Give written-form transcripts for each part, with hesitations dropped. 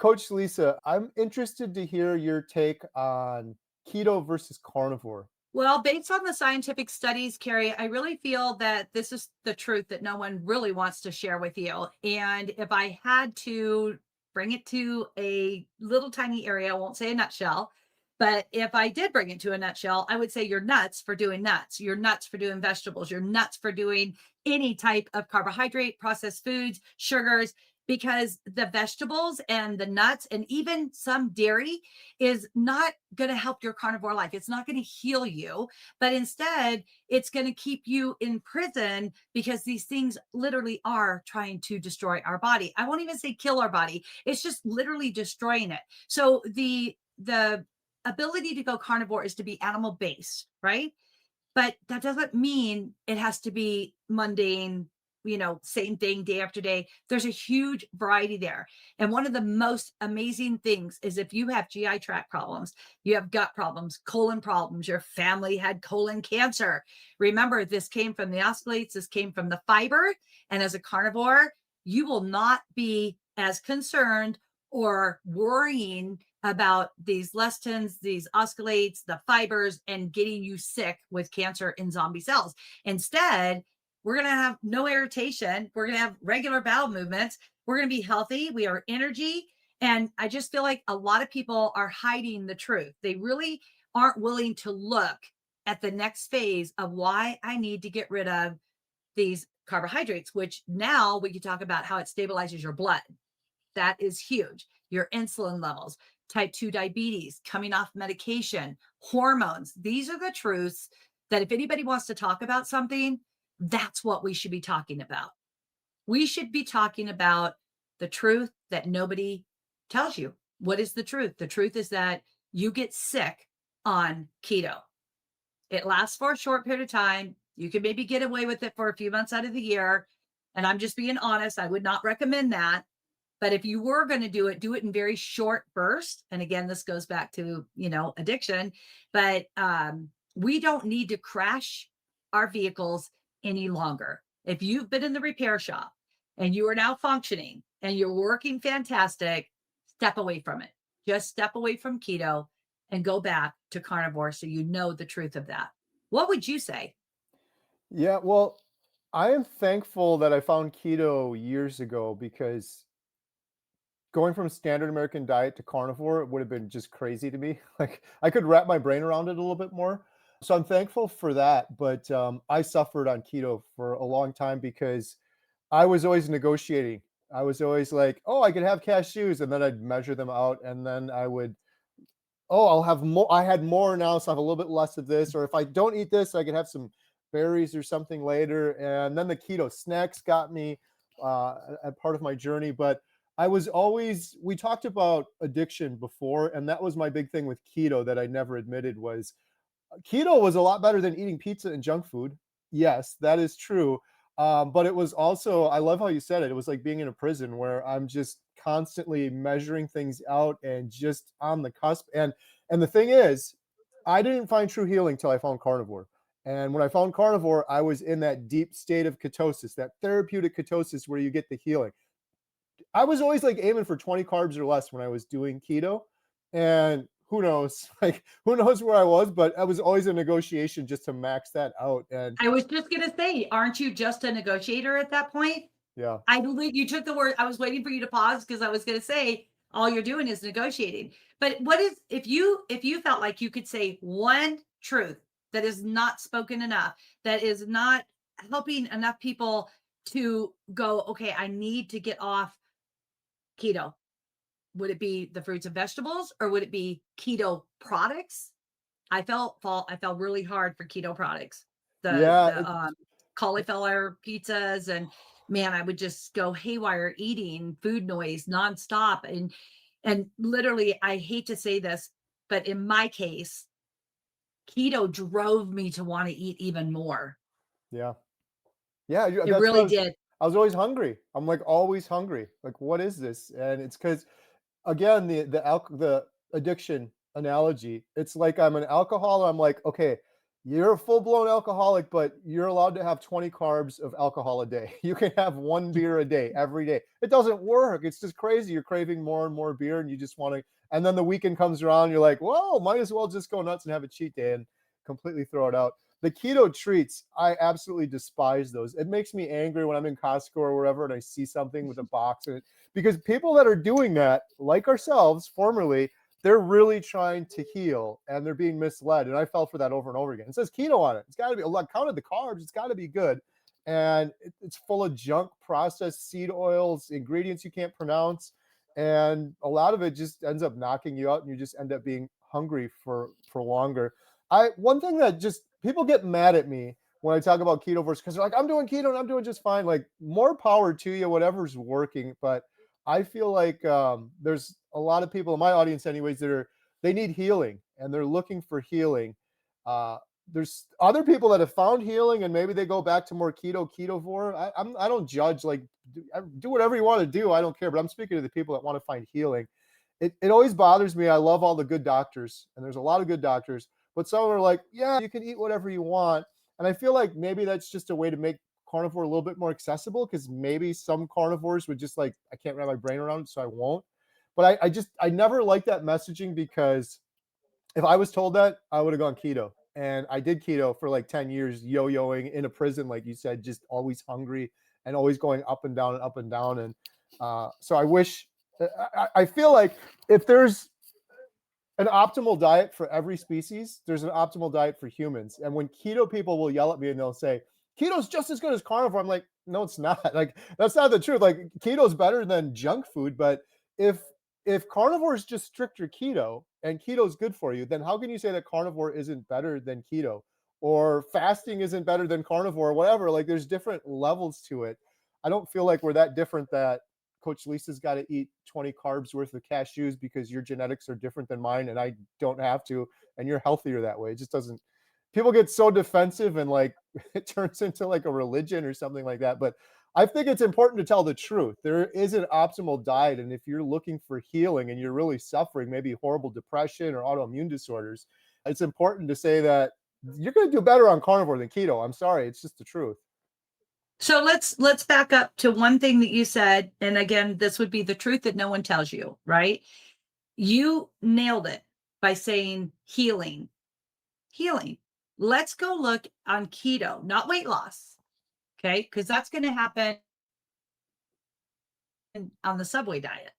Coach Lisa, I'm interested to hear your take on keto versus carnivore. Well, based on the scientific studies, Carrie, I really feel that this is the truth that no one really wants to share with you. And if I had to bring it to a little tiny area, I won't say a nutshell, but if I did bring it to a nutshell, I would say you're nuts for doing nuts. You're nuts for doing vegetables. You're nuts for doing any type of carbohydrate, processed foods, sugars, because the vegetables and the nuts and even some dairy is not going to help your carnivore life. It's not going to heal you, but instead, it's going to keep you in prison because these things literally are trying to destroy our body. I won't even say kill our body. It's just literally destroying it. So the ability to go carnivore is to be animal based, right? But that doesn't mean it has to be mundane, same thing day after day. There's a huge variety there. And one of the most amazing things is if you have GI tract problems, you have gut problems, colon problems, your family had colon cancer. Remember, this came from the oxalates, this came from the fiber. And as a carnivore, you will not be as concerned or worrying about these lectins, these oxalates, the fibers, and getting you sick with cancer in zombie cells. Instead, we're going to have no irritation. We're going to have regular bowel movements. We're going to be healthy. We are energy. And I just feel like a lot of people are hiding the truth. They really aren't willing to look at the next phase of why I need to get rid of these carbohydrates, which now we can talk about how it stabilizes your blood. That is huge. Your insulin levels, type 2 diabetes, coming off medication, hormones. These are the truths that if anybody wants to talk about something, that's what we should be talking about. We should be talking about the truth that nobody tells you. What is the truth? The truth is that you get sick on keto. It lasts for a short period of time. You can maybe get away with it for a few months out of the year. And I'm just being honest. I would not recommend that. But if you were going to do it in very short bursts. And again, this goes back to, addiction, but we don't need to crash our vehicles any longer. If you've been in the repair shop and you are now functioning and you're working fantastic, step away from it. Just step away from keto and go back to carnivore so you know the truth of that. What would you say? Yeah, well, I am thankful that I found keto years ago because going from standard American diet to carnivore would have been just crazy to me. Like I could wrap my brain around it a little bit more. So I'm thankful for that. But I suffered on keto for a long time because I was always negotiating. I was always like, oh, I could have cashews. And then I'd measure them out. And then I would, oh, I'll have more. I had more now. So I have a little bit less of this. Or if I don't eat this, I could have some berries or something later. And then the keto snacks got me a part of my journey. But I was always, we talked about addiction before. And that was my big thing with keto that I never admitted was keto was a lot better than eating pizza and junk food. Yes, that is true. But it was also, I love how you said it. It was like being in a prison where I'm just constantly measuring things out and just on the cusp. And the thing is, I didn't find true healing till I found carnivore. And when I found carnivore, I was in that deep state of ketosis, that therapeutic ketosis where you get the healing. I was always like aiming for 20 carbs or less when I was doing keto. And who knows, like who knows where I was, but I was always a negotiation just to max that out. And I was just going to say, aren't you just a negotiator at that point? yeah, I believe you took the word. I was waiting for you to pause because I was going to say all you're doing is negotiating. But what is if you felt like you could say one truth that is not spoken enough, that is not helping enough people to go, okay, I need to get off keto. Would it be the fruits and vegetables or would it be keto products? I felt really hard for keto products. The yeah, the cauliflower pizzas and man, I would just go haywire eating food noise nonstop. And literally, I hate to say this, but in my case, keto drove me to want to eat even more. yeah, yeah. It That's what really did. I was always hungry. I'm like always hungry. Like, what is this? And it's because again, the addiction analogy. It's like I'm an alcohol. I'm like, okay, You're a full-blown alcoholic, but you're allowed to have 20 carbs of alcohol a day. You can have 1 beer a day, every day. It doesn't work. It's just crazy. You're craving more and more beer, and you just wanna and then the weekend comes around, you're like, "Well, might as well just go nuts and have a cheat day and completely throw it out." The keto treats, I absolutely despise those. It makes me angry when I'm in Costco or wherever and I see something with a box in it because people that are doing that, like ourselves formerly, they're really trying to heal and they're being misled. And I fell for that over and over again. It says keto on it. It's got to be, look, counted the carbs. It's got to be good. And it's full of junk processed seed oils, ingredients you can't pronounce. And a lot of it just ends up knocking you out and you just end up being hungry for longer. One thing that just people get mad at me when I talk about keto versus because they're like, I'm doing keto and I'm doing just fine. Like more power to you, whatever's working. But I feel like there's a lot of people in my audience, anyways, they need healing and they're looking for healing. Uh, there's other people that have found healing and maybe they go back to more ketovore. I don't judge. Like do whatever you want to do. I don't care. But I'm speaking to the people that want to find healing. It always bothers me. I love all the good doctors, and there's a lot of good doctors. But some are like, yeah, you can eat whatever you want, and I feel like maybe that's just a way to make carnivore a little bit more accessible because maybe some carnivores would just like I can't wrap my brain around it, so I won't. But I never liked that messaging because if I was told that, I would have gone keto. And I did keto for like 10 years, yo-yoing in a prison, like you said, just always hungry and always going up and down and up and down. And so I wish I feel like if there's an optimal diet for every species, there's an optimal diet for humans. And when keto people will yell at me and they'll say, keto's just as good as carnivore, I'm like, no, it's not. Like, that's not the truth. Like, keto's better than junk food. But if if carnivore is just stricter keto and keto is good for you, then how can you say that carnivore isn't better than keto or fasting isn't better than carnivore or whatever? Like, there's different levels to it. I don't feel like we're that different that Coach Lisa's got to eat 20 carbs worth of cashews because your genetics are different than mine and I don't have to, and you're healthier that way. It just doesn't. People get so defensive and like it turns into like a religion or something like that. But I think it's important to tell the truth. There is an optimal diet. And if you're looking for healing and you're really suffering, maybe horrible depression or autoimmune disorders, it's important to say that you're going to do better on carnivore than keto. I'm sorry. It's just the truth. So let's back up to one thing that you said, and again, this would be the truth that no one tells you, right? You nailed it by saying healing. Healing. Let's go look on keto, not weight loss. Okay, because that's going to happen on the Subway diet.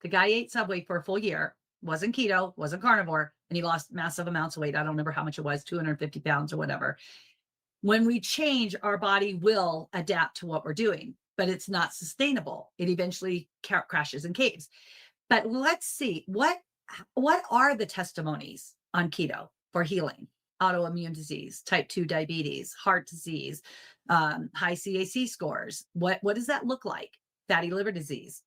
The guy ate Subway for a full year, wasn't keto, wasn't carnivore, and he lost massive amounts of weight. I don't remember how much it was, 250 pounds or whatever. When we change, our body will adapt to what we're doing, but it's not sustainable. It eventually crashes and caves. But let's see what are the testimonies on keto for healing? Autoimmune disease, type 2 diabetes, heart disease, high CAC scores. What does that look like? Fatty liver disease.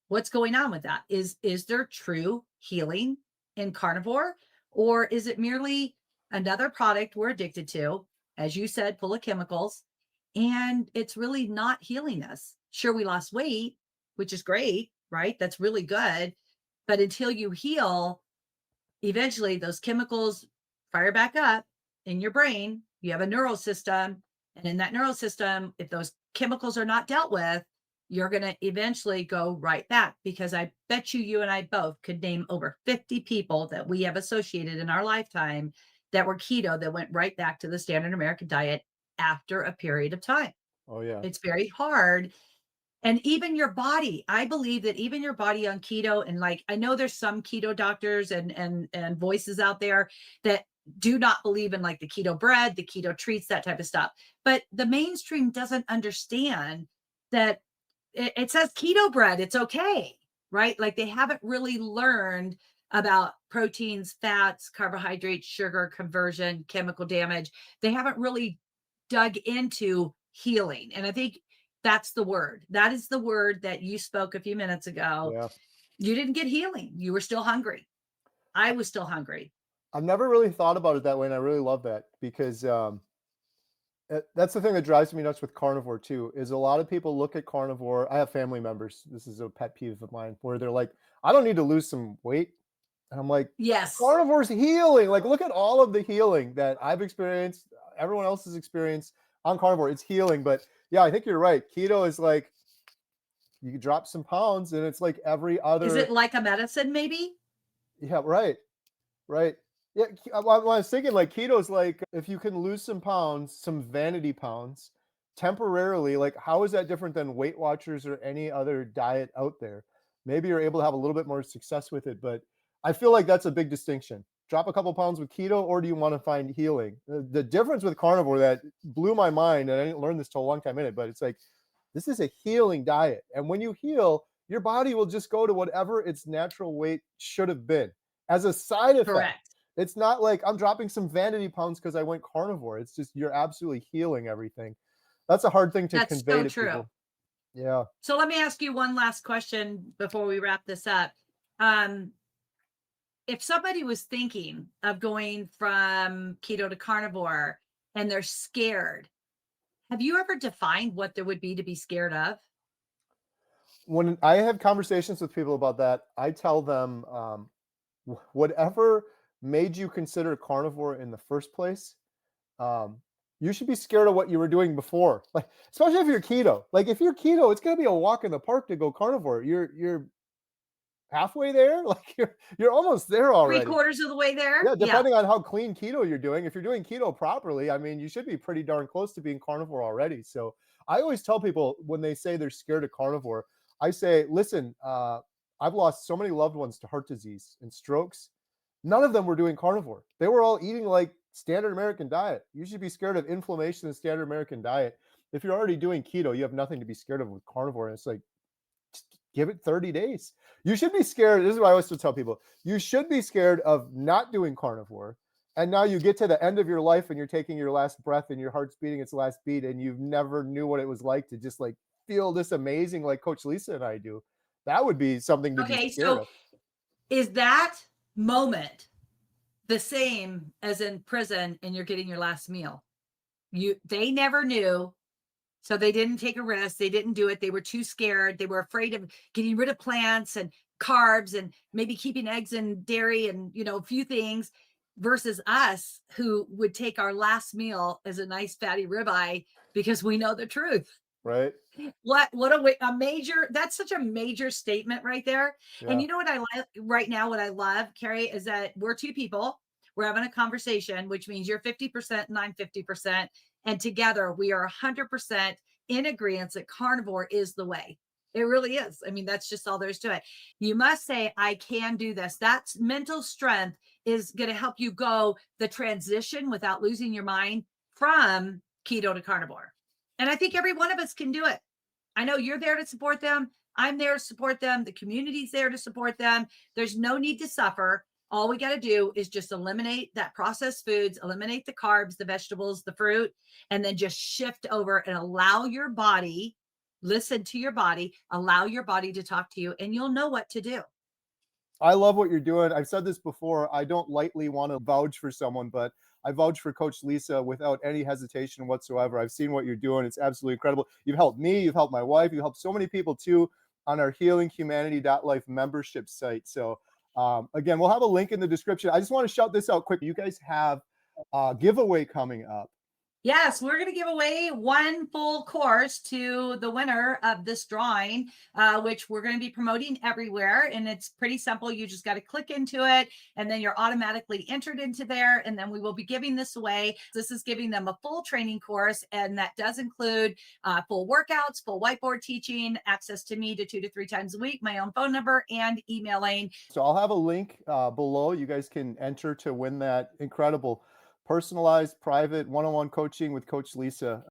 What's going on with that? Is there true healing in carnivore, or is it merely another product we're addicted to, as you said, full of chemicals, and it's really not healing us? Sure, we lost weight, which is great, right? That's really good. But until you heal, eventually those chemicals fire back up in your brain. You have a neural system. And in that neural system, if those chemicals are not dealt with, you're going to eventually go right back, because I bet you and I both could name over 50 people that we have associated in our lifetime that were keto that went right back to the standard American diet after a period of time. Oh, yeah. It's very hard. And even your body, I believe that even your body on keto, and like I know there's some keto doctors and voices out there that do not believe in like the keto bread, the keto treats, that type of stuff. But the mainstream doesn't understand that it says keto bread, it's okay, right? Like they haven't really learned about proteins, fats, carbohydrates, sugar conversion, chemical damage. They haven't really dug into healing. And I think that's the word. That is the word that you spoke a few minutes ago. Yeah. You didn't get healing. You were still hungry. I was still hungry. I've never really thought about it that way. And I really love that because that's the thing that drives me nuts with carnivore too, is a lot of people look at carnivore. I have family members. This is a pet peeve of mine where they're like, I don't need to lose some weight. And I'm like, Yes. carnivore's healing. Like, look at all of the healing that I've experienced, everyone else has experienced on carnivore. It's healing. But yeah, I think you're right. Keto is like you can drop some pounds and it's like every Is other. it like a medicine maybe? Yeah, right. Right. Yeah, well, I was thinking like keto's like if you can lose some pounds, some vanity pounds temporarily, like how is that different than Weight Watchers or any other diet out there? Maybe you're able to have a little bit more success with it, but I feel like that's a big distinction. Drop a couple pounds with keto, or do you want to find healing? The difference with carnivore that blew my mind, and I didn't learn this till a long time in it, but it's like this is a healing diet. And when you heal, your body will just go to whatever its natural weight should have been as a side effect. Correct. It's not like I'm dropping some vanity pounds because I went carnivore. It's just you're absolutely healing everything. That's a hard thing to That's convey so to true. people. Yeah. So let me ask you one last question before we wrap this up. Um, if somebody was thinking of going from keto to carnivore and they're scared, have you ever defined what there would be to be scared of? When I have conversations with people about that, I tell them whatever made you consider carnivore in the first place, um, you should be scared of what you were doing before. Like, especially if you're keto. Like, if you're keto, it's gonna be a walk in the park to go carnivore. You're halfway there. Like, you're almost there Three already. quarters of the way there? Yeah, Yeah. depending on how clean keto you're doing. If you're doing keto properly, I mean, you should be pretty darn close to being carnivore already. So I always tell people when they say they're scared of carnivore, I say, listen, I've lost so many loved ones to heart disease and strokes. None of them were doing carnivore. They were all eating like standard American diet. You should be scared of inflammation and standard American diet. If you're already doing keto, you have nothing to be scared of with carnivore. And it's like, give it 30 days. You should be scared. This is what I always tell people. You should be scared of not doing carnivore. And now you get to the end of your life and you're taking your last breath and your heart's beating its last beat and you've never knew what it was like to just like feel this amazing like Coach Lisa and I do. That would be something to be Okay. scared So of. is that moment the same as in prison and you're getting your last meal? They never knew. So they didn't take a risk. They didn't do it. They were too scared. They were afraid of getting rid of plants and carbs and maybe keeping eggs and dairy and, a few things versus us who would take our last meal as a nice fatty ribeye because we know the truth. Right? What a major that's such a major statement right there. And Yeah. you know what I like right now, what I love, Carrie, is that we're two people. We're having a conversation, which means you're 50% and I'm 50%. And together we are 100% in agreement that carnivore is the way. It really is. I mean, that's just all there is to it. You must say, I can do this. That's mental strength is going to help you go the transition without losing your mind from keto to carnivore. And I think every one of us can do it. I know you're there to support them. I'm there to support them. The community's there to support them. There's no need to suffer. All we got to do is just eliminate that processed foods, eliminate the carbs, the vegetables, the fruit, and then just shift over and allow your body, listen to your body, allow your body to talk to you, and you'll know what to do. I love what you're doing. I've said this before. I don't lightly want to vouch for someone, but I vouch for Coach Lisa without any hesitation whatsoever. I've seen what you're doing. It's absolutely incredible. You've helped me, you've helped my wife, you've helped so many people too on our healinghumanity.life membership site. So, again, we'll have a link in the description. I just want to shout this out quick. You guys have a giveaway coming up. Yes, we're going to give away one full course to the winner of this drawing, which we're going to be promoting everywhere. And it's pretty simple. You just got to click into it, and then you're automatically entered into there. And then we will be giving this away. This is giving them a full training course, and that does include full workouts, full whiteboard teaching, access to me to 2 to 3 times a week, my own phone number, and emailing. So I'll have a link below. You guys can enter to win that incredible personalized, private, one-on-one coaching with Coach Lisa.